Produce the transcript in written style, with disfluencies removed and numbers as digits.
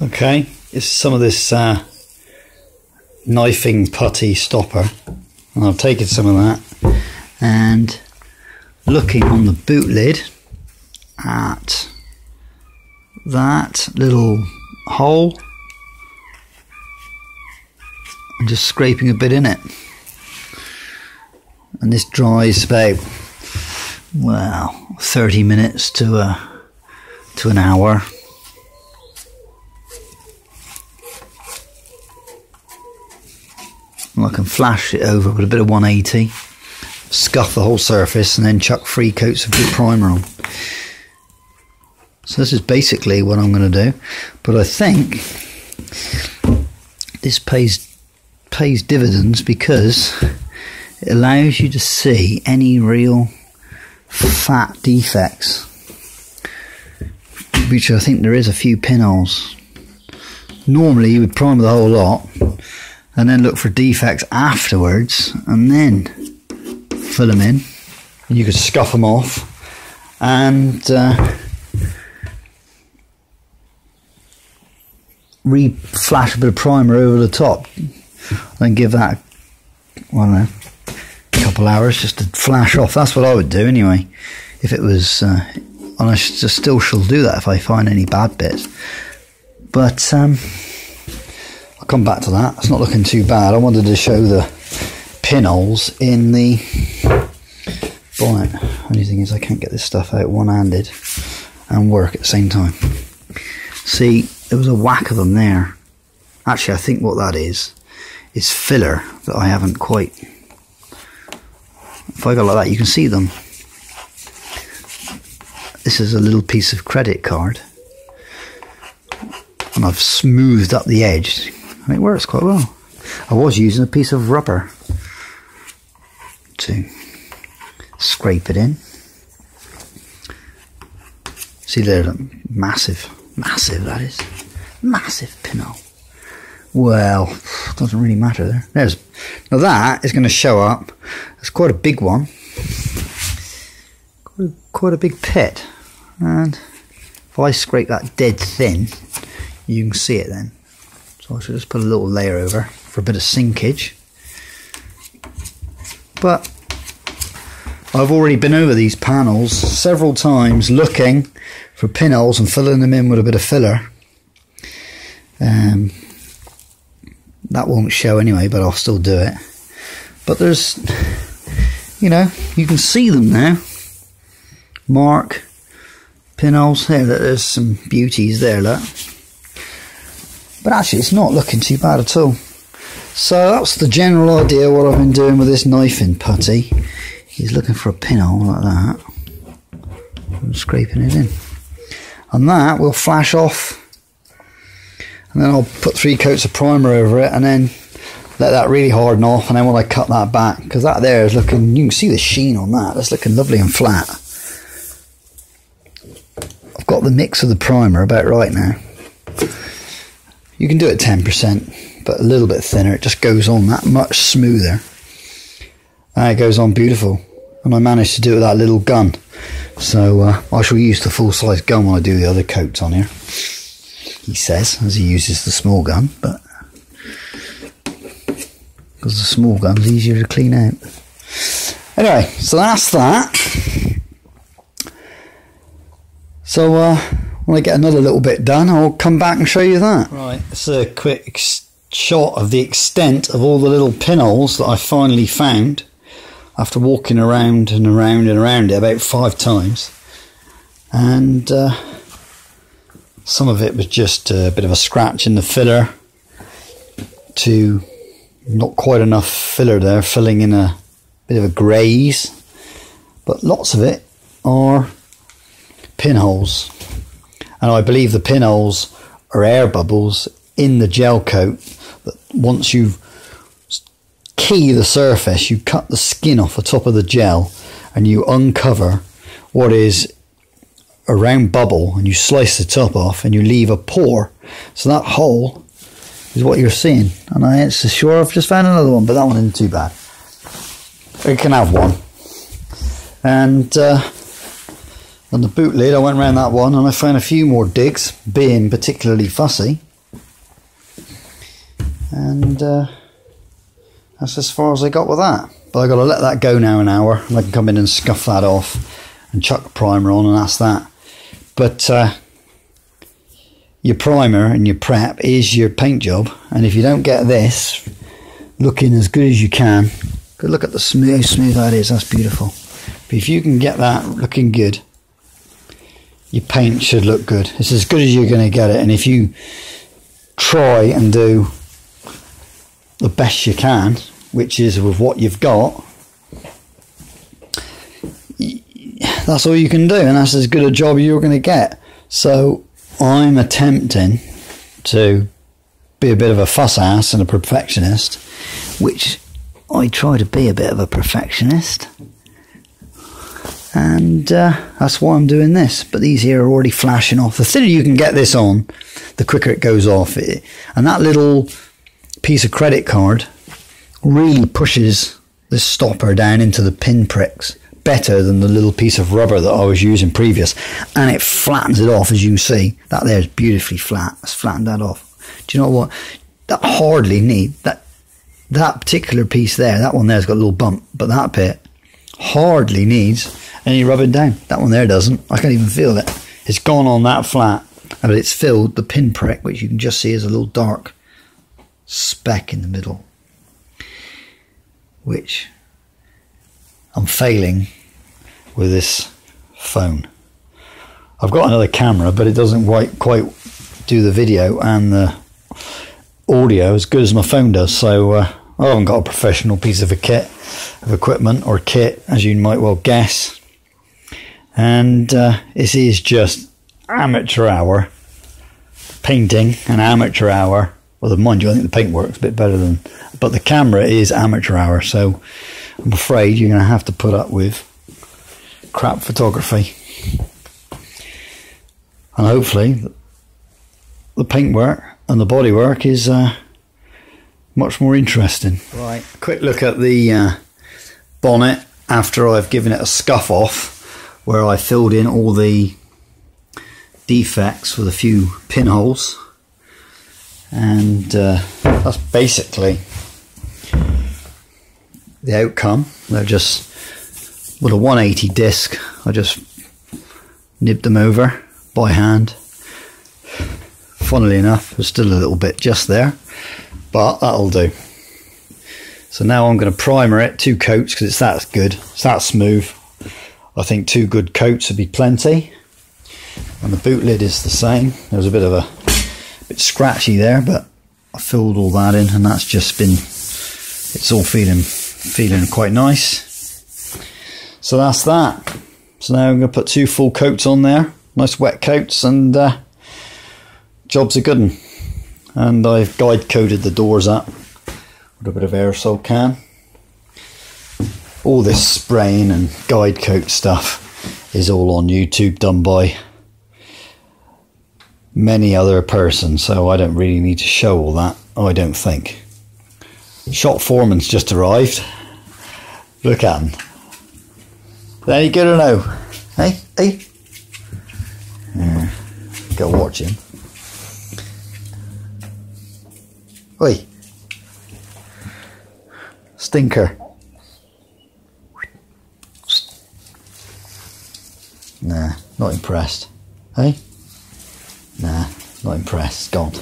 Okay, it's some of this knifing putty stopper, and I've taken some of that and looking on the boot lid at that little hole and just scraping a bit in it, and this dries about, well, 30 minutes to an hour. And I can flash it over with a bit of 180, scuff the whole surface, and then chuck 3 coats of good primer on. So this is basically what I'm going to do, but I think this pays dividends because it allows you to see any real fat defects, which I think there is a few pinholes. Normally you would primer the whole lot and then look for defects afterwards and then fill them in, and you could scuff them off and re-flash a bit of primer over the top and give that, I don't know, a couple hours just to flash off. That's what I would do anyway if it was, and I still shall do that if I find any bad bits, but I'll come back to that. It's not looking too bad. I wanted to show the pinholes in the bonnet. Only thing is I can't get this stuff out one-handed and work at the same time. See, there was a whack of them there. Actually, I think what that is filler that I haven't quite... If I go like that, you can see them. This is a little piece of credit card, and I've smoothed up the edge, and it works quite well. I was using a piece of rubber to scrape it in. See there, massive that is. Massive pinhole. Well, doesn't really matter there. Now that is going to show up. It's quite a big one. Quite a big pit. And if I scrape that dead thin, you can see it then. So I should just put a little layer over for a bit of sinkage. But I've already been over these panels several times looking for pinholes and filling them in with a bit of filler. That won't show anyway, but I'll still do it. But there's, you know, you can see them now. Mark pinholes there. There's some beauties there, look. But actually, it's not looking too bad at all. So that's the general idea. What I've been doing with this knifing putty. He's looking for a pinhole like that. I'm scraping it in. And that will flash off. And then I'll put 3 coats of primer over it and then let that really harden off. And then when I cut that back, because that there is looking, you can see the sheen on that. That's looking lovely and flat. I've got the mix of the primer about right now. You can do it 10%, but a little bit thinner. It just goes on that much smoother. And it goes on beautiful. And I managed to do it with that little gun. So I shall use the full-size gun when I do the other coats on here. He says, as he uses the small gun, but because the small gun's easier to clean out. Anyway, so that's that. So when I get another little bit done, I'll come back and show you that. Right, it's a quick shot of the extent of all the little pinholes that I finally found after walking around and around and around it about 5 times. And some of it was just a bit of a scratch in the filler to not quite enough filler there, filling in a bit of a graze. But lots of it are pinholes. And I believe the pinholes are air bubbles in the gel coat that once you key the surface, you cut the skin off the top of the gel and you uncover what is a round bubble, and you slice the top off and you leave a pore. So that hole is what you're seeing. And I ain't so sure. I've just found another one, but that one isn't too bad. You can have one. And on the boot lid, I went around that one and I found a few more digs, being particularly fussy. And that's as far as I got with that. But I've got to let that go now an hour, and I can come in and scuff that off and chuck a primer on, and that's that. But your primer and your prep is your paint job, and if you don't get this looking as good as you can, good look at the smooth, how smooth that is, that's beautiful. But if you can get that looking good, your paint should look good. It's as good as you're going to get it, and if you try and do the best you can, which is with what you've got, that's all you can do, and that's as good a job you're going to get. So I'm attempting to be a bit of a fuss ass and a perfectionist, which I try to be a bit of a perfectionist, and that's why I'm doing this. But these here are already flashing off. The thinner you can get this on, the quicker it goes off. And that little piece of credit card really pushes the stopper down into the pin pricks better than the little piece of rubber that I was using previous, and it flattens it off. As you can see, that there is beautifully flat. It's flattened that off. Do you know what? That hardly need that particular piece there. That one there's got a little bump, but that bit hardly needs any rubbing down. That one there doesn't. I can't even feel it. It's gone on that flat, but it's filled the pin prick, which you can just see is a little dark speck in the middle, which I'm failing with this phone. I've got another camera, but it doesn't quite do the video and the audio as good as my phone does. So I haven't got a professional piece of equipment or kit, as you might well guess. And this is just amateur hour painting, an amateur hour. Well, mind you, I think the paint works a bit better than, but the camera is amateur hour, so I'm afraid you're going to have to put up with crap photography. And hopefully the paint work and the body work is much more interesting. Right, quick look at the bonnet after I've given it a scuff off, where I filled in all the defects with a few pinholes. And that's basically the outcome. They're just with a 180 disc. I just nibbed them over by hand. Funnily enough, there's still a little bit just there, but that'll do. So now I'm going to primer it 2 coats, because it's that good, it's that smooth. I think 2 good coats would be plenty. And the boot lid is the same. There's a bit of a bit scratchy there, but I filled all that in, and that's just been, it's all feeling quite nice. So that's that. So now I'm going to put 2 full coats on there, nice wet coats, and job's a good one. And I've guide coated the doors up with a bit of aerosol can. All this spraying and guide coat stuff is all on YouTube, done by many other persons, so I don't really need to show all that, I don't think. Shop foreman's just arrived. Look at him. Is that any good or no? Hey? Hey? Yeah. Go watch him. Oi. Stinker. Nah, not impressed. Hey? Nah, not impressed. Gone.